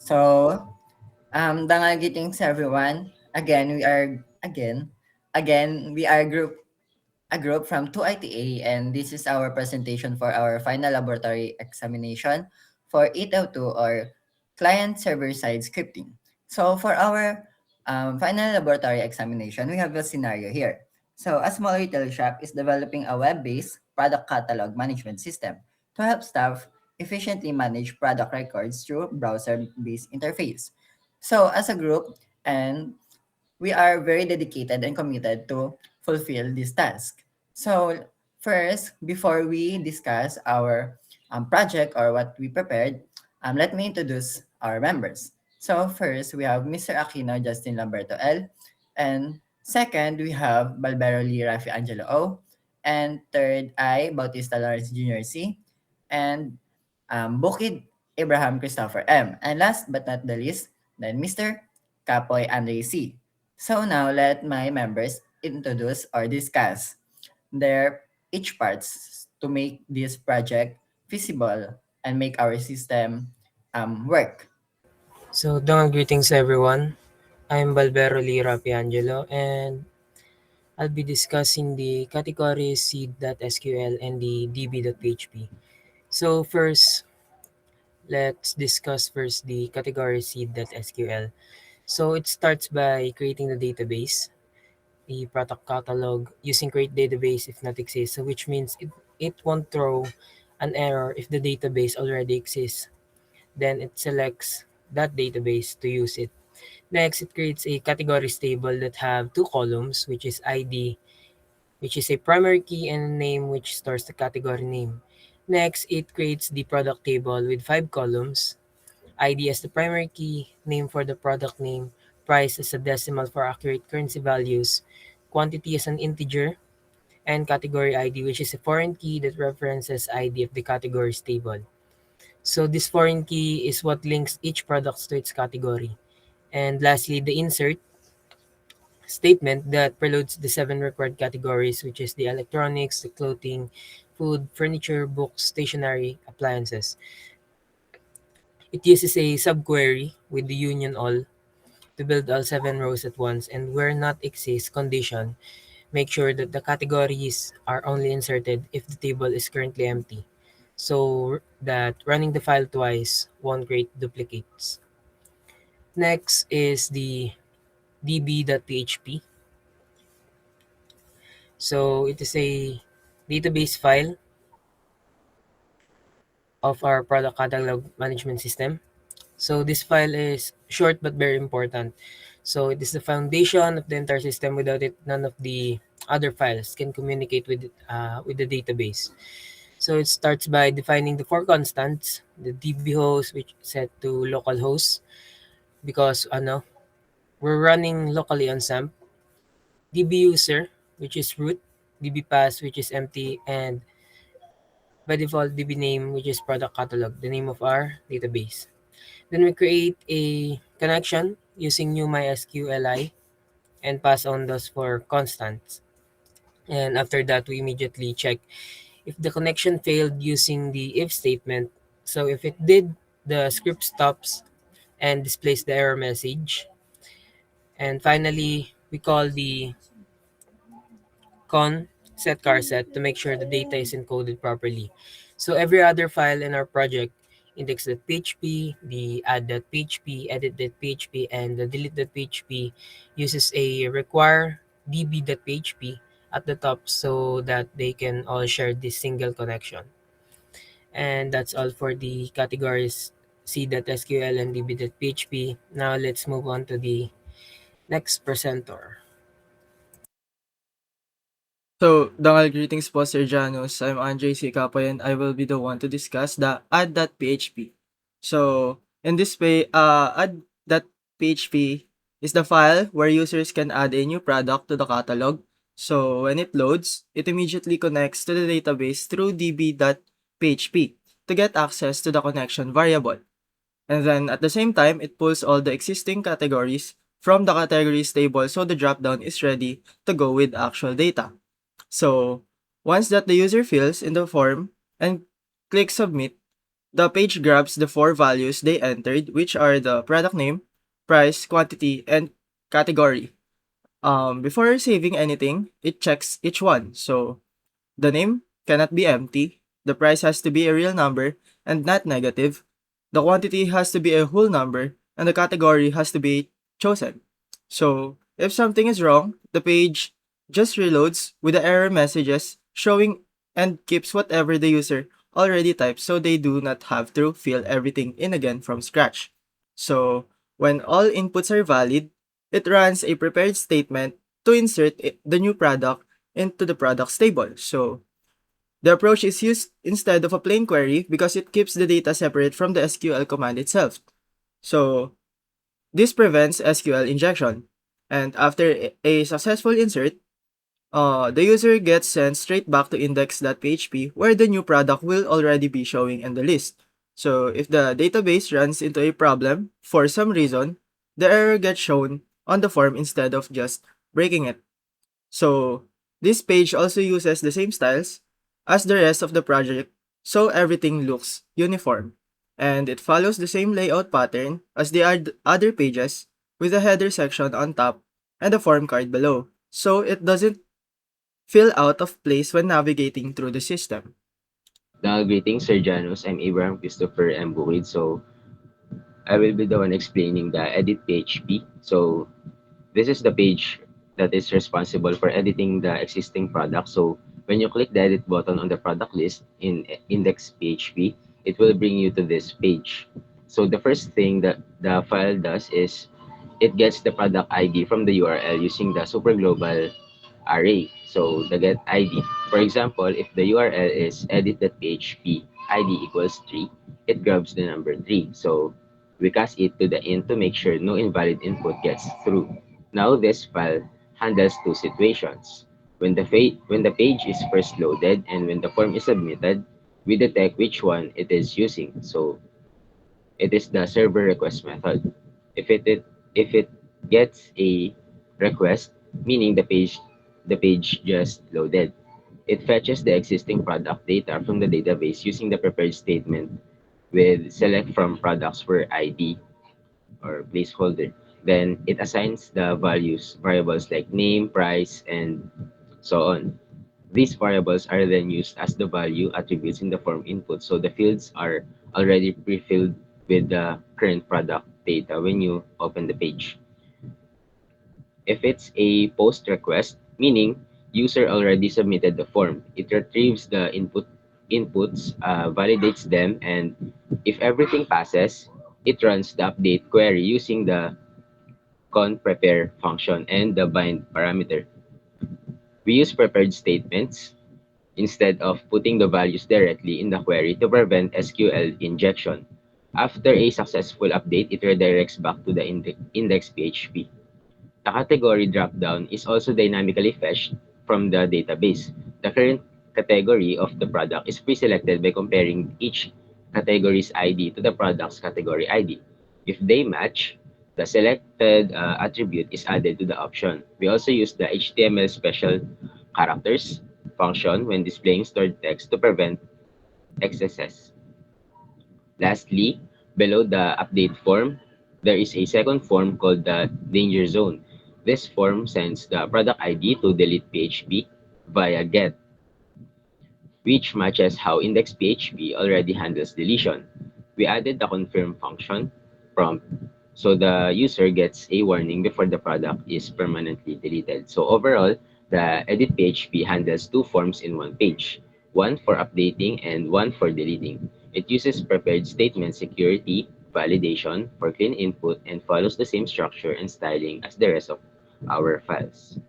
So, dangal greetings everyone. Again we are a group from 2ITA, and this is our presentation for our final laboratory examination for 802, or client server side scripting. So for our final laboratory examination, we have a scenario here. So a small retail shop is developing a web-based product catalog management system to help staff efficiently manage product records through browser-based interface. So as a group, and we are very dedicated and committed to fulfill this task. So first, before we discuss our project or what we prepared, let me introduce our members. So first, we have Mr. Aquino Justin Lamberto L. And second, we have Balbero Lee Rafi Angelo O. And third, I, Bautista Lawrence Jr. C. And Bukid Abraham Christopher M. And last but not the least, then Mr. Kapoy Andre C. So now let my members introduce or discuss their each parts to make this project feasible and make our system work. So, greetings everyone. I'm Balbero Lee Rapiangelo and I'll be discussing the categories seed.sql and the db.php. So first, let's discuss first the category seed.sql. So it starts by creating the database, the product catalog, using create database if not exists, so which means it won't throw an error if the database already exists. Then it selects that database to use it. Next, it creates a categories table that have two columns, which is ID, which is a primary key, and name, which stores the category name. Next, it creates the product table with five columns, ID as the primary key, name for the product name, price as a decimal for accurate currency values, quantity as an integer, and category ID, which is a foreign key that references ID of the categories table. So this foreign key is what links each product to its category. And lastly, the insert statement that preloads the seven required categories, which is the electronics, the clothing, food, furniture, books, stationery, appliances. It uses a subquery with the union all to build all seven rows at once, and where not exists condition, make sure that the categories are only inserted if the table is currently empty, so that running the file twice won't create duplicates. Next is the db.php. So it is a database file of our product catalog management system. So this file is short but very important. So it is the foundation of the entire system. Without it, none of the other files can communicate with the database. So it starts by defining the four constants: the DB host, which is set to localhost because we're running locally on SAMP, DB user, which is root, DB pass, which is empty, and by default DB name, which is product catalog, the name of our database. Then we create a connection using new MySQLi and pass on those four constants. And after that, we immediately check if the connection failed using the if statement. So if it did, the script stops and displays the error message. And finally, we call the con set set to make sure the data is encoded properly. So every other file in our project, index.php, the add.php, edit.php, and the delete.php, uses a require db.php at the top so that they can all share this single connection. And that's all for the categories c.sql and db.php. Now let's move on to the next presenter. So, dangal greetings po, Sir Janus. I'm Andre C. Capoy, and I will be the one to discuss the add.php. So, in this way, add.php is the file where users can add a new product to the catalog. So, when it loads, it immediately connects to the database through db.php to get access to the connection variable. And then, at the same time, it pulls all the existing categories from the categories table so the dropdown is ready to go with actual data. So, once that the user fills in the form and click submit, The page grabs the four values they entered, which are the product name, price, quantity, and category. Before saving anything, it checks each one. So the name cannot be empty, the price has to be a real number and not negative, the quantity has to be a whole number, and the category has to be chosen. So if something is wrong, the page just reloads with the error messages showing and keeps whatever the user already typed so they do not have to fill everything in again from scratch. So when all inputs are valid, it runs a prepared statement to insert the new product into the products table. So the approach is used instead of a plain query because it keeps the data separate from the SQL command itself. So this prevents SQL injection. And after a successful insert, the user gets sent straight back to index.php where the new product will already be showing in the list. So if the database runs into a problem for some reason, the error gets shown on the form instead of just breaking it. So this page also uses the same styles as the rest of the project, so everything looks uniform. And it follows the same layout pattern as the other pages with a header section on top and a form card below, so it doesn't feel out of place when navigating through the system. Greetings, Sir Janus. I'm Abraham Christopher M. Bukid. So, I will be the one explaining the edit PHP. So, this is the page that is responsible for editing the existing product. So, when you click the edit button on the product list in index PHP, it will bring you to this page. So, the first thing that the file does is it gets the product ID from the URL using the superglobal array. So the get ID. For example, if the URL is edit.php ID equals 3, it grabs the number 3. So we cast it to the int to make sure no invalid input gets through. Now this file handles two situations. When the page is first loaded and when the form is submitted, we detect which one it is using. So it is the server request method. If it gets a request, meaning the page just loaded, it fetches the existing product data from the database using the prepared statement with select from products where ID or placeholder. Then it assigns the variables like name, price, and so on. These variables are then used as the value attributes in the form input. So the fields are already pre-filled with the current product data when you open the page. If it's a post request, meaning user already submitted the form, it retrieves the inputs, validates them, and if everything passes, it runs the update query using the conprepare function and the bind parameter. We use prepared statements instead of putting the values directly in the query to prevent SQL injection. After a successful update, it redirects back to the index PHP. The category dropdown is also dynamically fetched from the database. The current category of the product is pre-selected by comparing each category's ID to the product's category ID. If they match, the selected attribute is added to the option. We also use the HTML special characters function when displaying stored text to prevent excesses. Lastly, below the update form, there is a second form called the danger zone. This form sends the product ID to delete PHP via get, which matches how index PHP already handles deletion. We added the confirm function prompt so the user gets a warning before the product is permanently deleted. So overall, the edit PHP handles two forms in one page, one for updating and one for deleting. It uses prepared statement security, validation for clean input, and follows the same structure and styling as the rest of our files.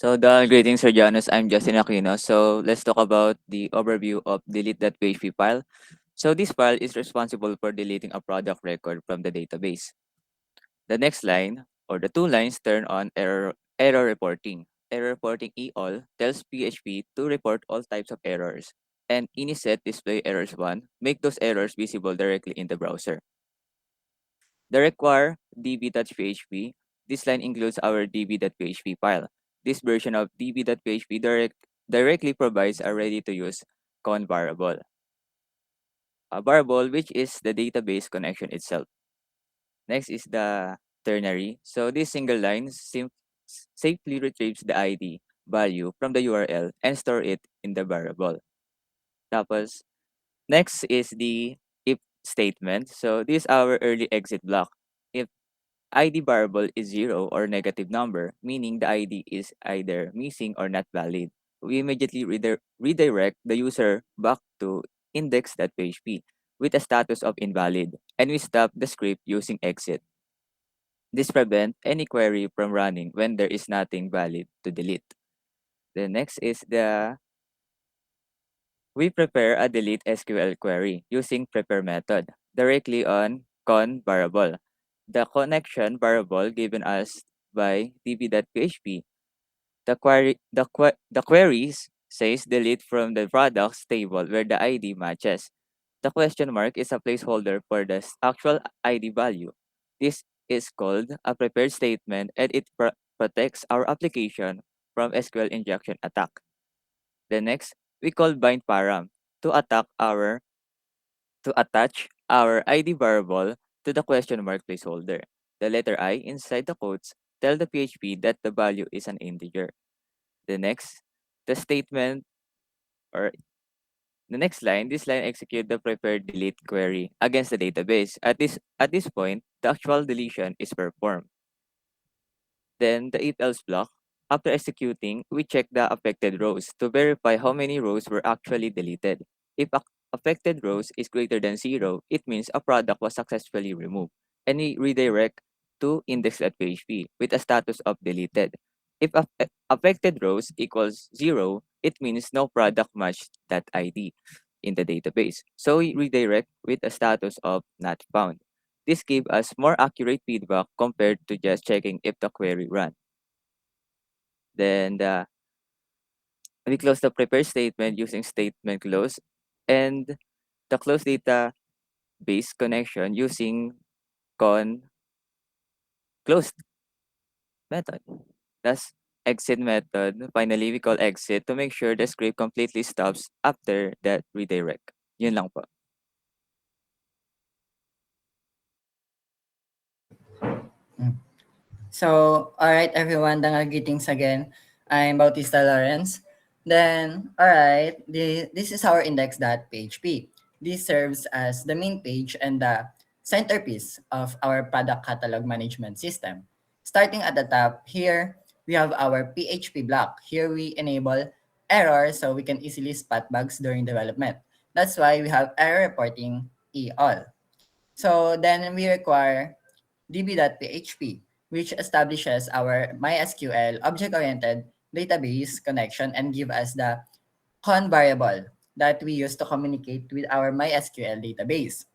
Greetings, Sir Janus. I'm Justin Aquino. So let's talk about the overview of delete.php file. So this file is responsible for deleting a product record from the database. The next line or the two lines turn on error reporting. Error reporting EALL tells PHP to report all types of errors. And iniset display errors 1 make those errors visible directly in the browser. The require db.php. This line includes our db.php file. This version of db.php directly provides a ready-to-use con variable, a variable which is the database connection itself. Next is the ternary. So this single line safely retrieves the ID value from the URL and store it in the variable. Tapos, next is the if statement. So this is our early exit block. If ID variable is 0 or negative number, meaning the ID is either missing or not valid, we immediately redirect the user back to index.php with a status of invalid, and we stop the script using exit. This prevents any query from running when there is nothing valid to delete. The next is we prepare a delete SQL query using prepare method directly on con variable. The connection variable given us by db.php. The queries says delete from the products table where the ID matches. The question mark is a placeholder for the actual ID value. This is called a prepared statement, and it protects our application from SQL injection attack. The next, we call bind param to attach our ID variable to the question mark placeholder. The letter I inside the quotes tell the PHP that the value is an integer. The next, the statement or the next line, this line execute the prepared delete query against the database. At this point, the actual deletion is performed. Then the if else block. After executing, we check the affected rows to verify how many rows were actually deleted. If affected rows is greater than 0, it means a product was successfully removed, and we redirect to index.php with a status of deleted. If affected rows equals 0, it means no product matched that ID in the database. So we redirect with a status of not found. This gives us more accurate feedback compared to just checking if the query ran. Then we close the prepare statement using statement close and the close database connection using con closed method. That's exit method. Finally, we call exit to make sure the script completely stops after that redirect. Yun lang po. So, all right, everyone, greetings again. I'm Bautista Lawrence. Then, all right, this is our index.php. This serves as the main page and the centerpiece of our product catalog management system. Starting at the top, here we have our PHP block. Here we enable errors so we can easily spot bugs during development. That's why we have error reporting all. So then we require db.php, which establishes our MySQL object-oriented database connection and give us the con variable that we use to communicate with our MySQL database.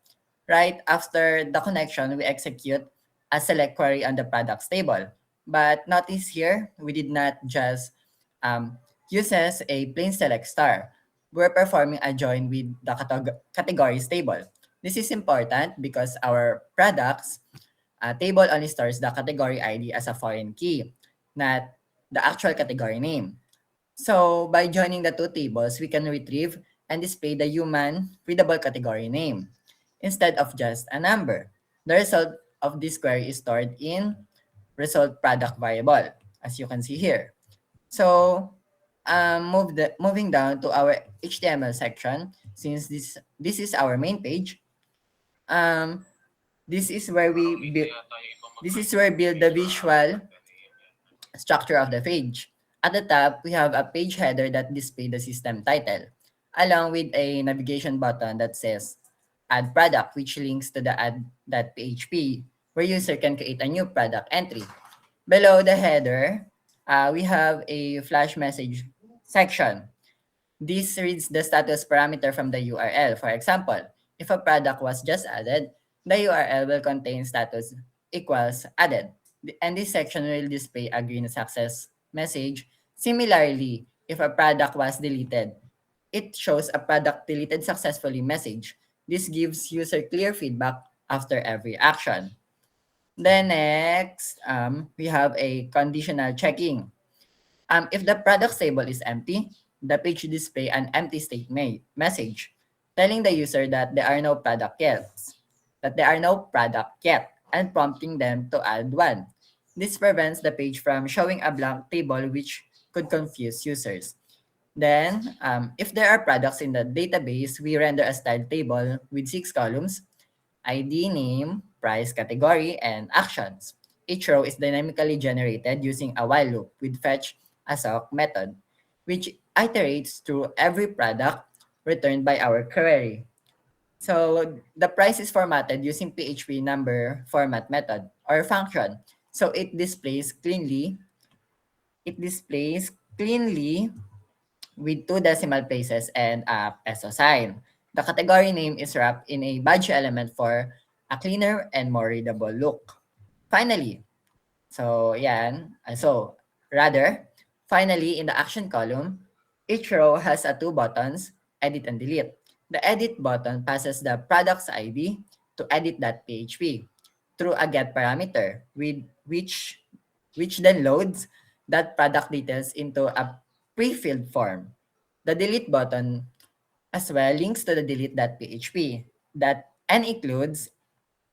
Right after the connection, we execute a select query on the products table. But notice here, we did not just uses a plain select star. We're performing a join with the categories table. This is important because our products table only stores the category ID as a foreign key, not the actual category name. So by joining the two tables, we can retrieve and display the human readable category name instead of just a number. The result of this query is stored in result product variable, as you can see here. So moving down to our HTML section, since this is our main page, um, this is where we build the visual structure of the page. At the top, we have a page header that displays the system title, along with a navigation button that says Add Product, which links to the add.php, where user can create a new product entry. Below the header, we have a flash message section. This reads the status parameter from the URL. For example, if a product was just added, the URL will contain status equals added. And this section will display a green success message. Similarly, if a product was deleted, it shows a product deleted successfully message. This gives user clear feedback after every action. Then next, we have a conditional checking. If the products table is empty, the page display an empty state message telling the user that there are no product yet, and prompting them to add one. This prevents the page from showing a blank table which could confuse users. Then, if there are products in the database, we render a styled table with 6 columns: ID, name, price, category, and actions. Each row is dynamically generated using a while loop with fetch assoc method, which iterates through every product returned by our query. So the price is formatted using PHP number format method or function. So it displays cleanly with 2 decimal places and a peso sign. The category name is wrapped in a badge element for a cleaner and more readable look. Finally, so yan. Finally, in the action column, each row has two buttons, edit and delete. The edit button passes the product's ID to edit.php through a get parameter with which then loads that product details into a pre-filled form. The delete button as well links to the delete.php that and includes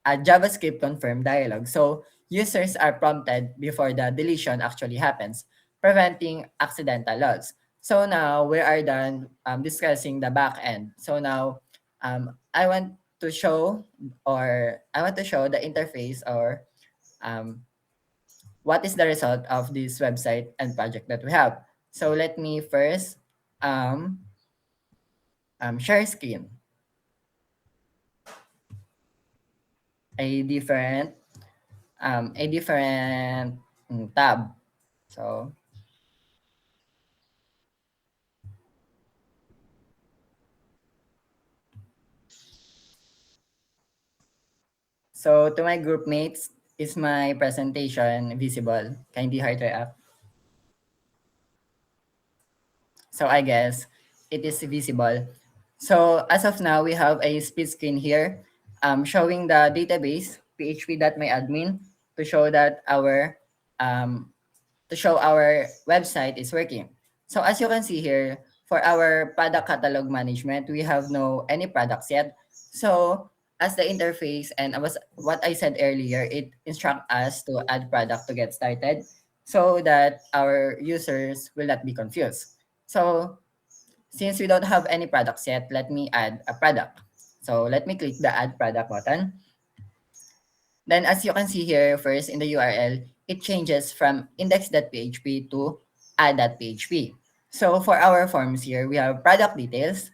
a JavaScript confirm dialog. So users are prompted before the deletion actually happens, preventing accidental loss. So now we are done discussing the back end. So now I want to show the interface or um, what is the result of this website and project that we have. So let me first um, share screen. A different tab. So to my group mates, is my presentation visible? Kindly heart react. So I guess it is visible. So as of now, we have a split screen here showing the database php.myadmin to show that our website is working. So as you can see here, for our product catalog management, we have no any products yet. So as the interface and what I said earlier, it instructs us to add product to get started so that our users will not be confused. So since we don't have any products yet, let me add a product. So let me click the add product button. Then as you can see here first in the URL, it changes from index.php to add.php. So for our forms here, we have product details.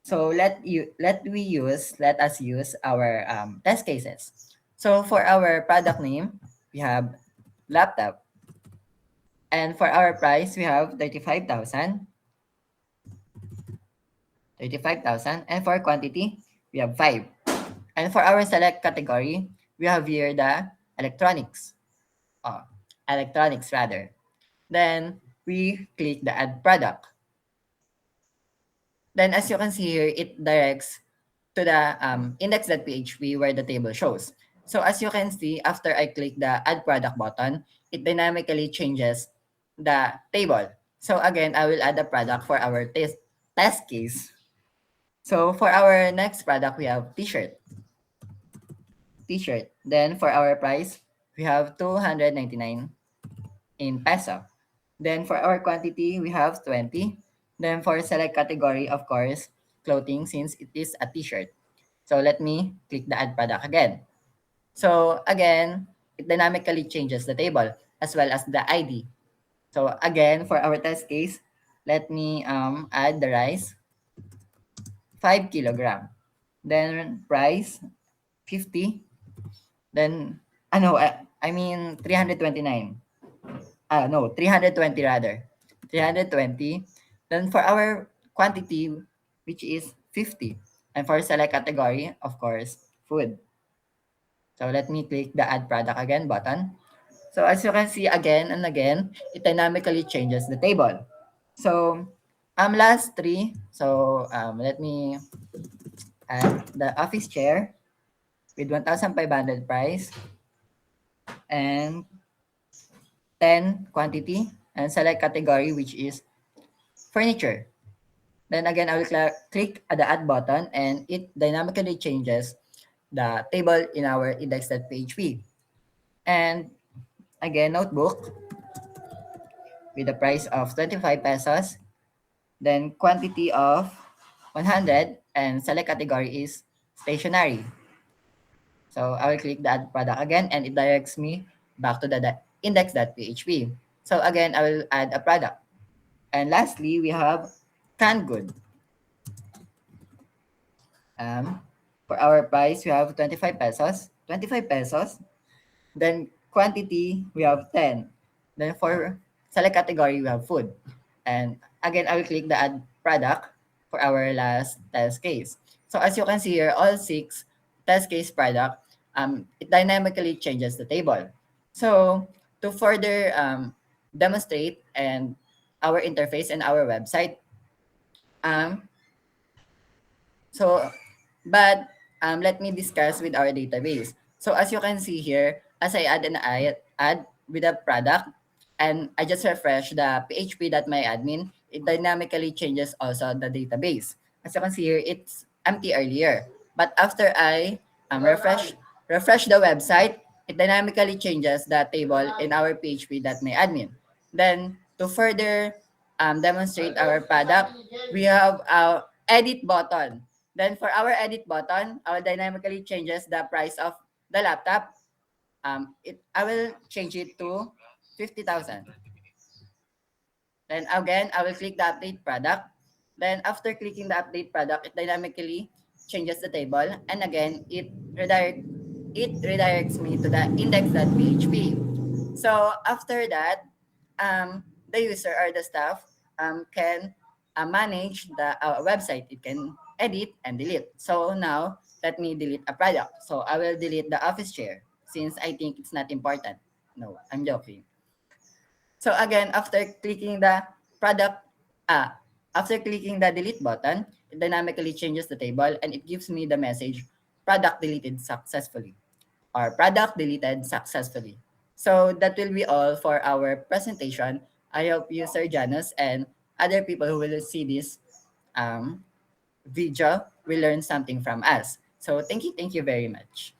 So let us use our test cases. So for our product name, we have laptop. And for our price, we have 35,000. And for quantity, we have 5. And for our select category, we have here the electronics. Electronics rather. Then we click the add product. Then as you can see here, it directs to the index.php where the table shows. So as you can see, after I click the add product button, it dynamically changes the table. So again, I will add a product for our test case. So for our next product, we have t-shirt. Then for our price, we have 299 in peso. Then for our quantity, we have 20. Then for select category, of course, clothing since it is a t-shirt. So let me click the add product again. So again, it dynamically changes the table as well as the ID. So again, for our test case, let me add the rice, 5 kilogram. Then price, 50. Then, I mean 329. No, 320 rather. 320. Then for our quantity, which is 50. And for select category, of course, food. So let me click the add product again button. So as you can see again and again, it dynamically changes the table. So last three. So let me add the office chair with 1,500 price and 10 quantity and select category, which is furniture. Then again, I will click the add button and it dynamically changes the table in our index.php. And again, notebook with the price of 25 pesos, then quantity of 100, and select category is stationery. So I will click the add product again and it directs me back to the index.php. So again, I will add a product. And lastly, we have canned good. For our price, we have 25 pesos. 25 pesos. Then quantity, we have 10. Then for select category, we have food. And again, I will click the add product for our last test case. So as you can see here, all 6 test case product, it dynamically changes the table. So to further demonstrate and our interface and our website, um, so but let me discuss with our database. So as you can see here, as I add with a product and I just refresh the php.myadmin, it dynamically changes also the database. As you can see here, it's empty earlier. But after I refresh the website, it dynamically changes the table in our php.myadmin. Then to further demonstrate our product, we have our edit button. Then for our edit button, I will dynamically changes the price of the laptop. I will change it to 50,000. Then again, I will click the update product. Then after clicking the update product, it dynamically changes the table. And again, it redirects me to the index.php. So after that, the user or the staff can manage the website. It can edit and delete. So now, let me delete a product. So I will delete the office chair since I think it's not important. No, I'm joking. So again, product, after clicking the delete button, it dynamically changes the table and it gives me the message, product deleted successfully or product deleted successfully. So that will be all for our presentation. I hope you, Sir Janus, and other people who will see this um, video will learn something from us. So thank you very much.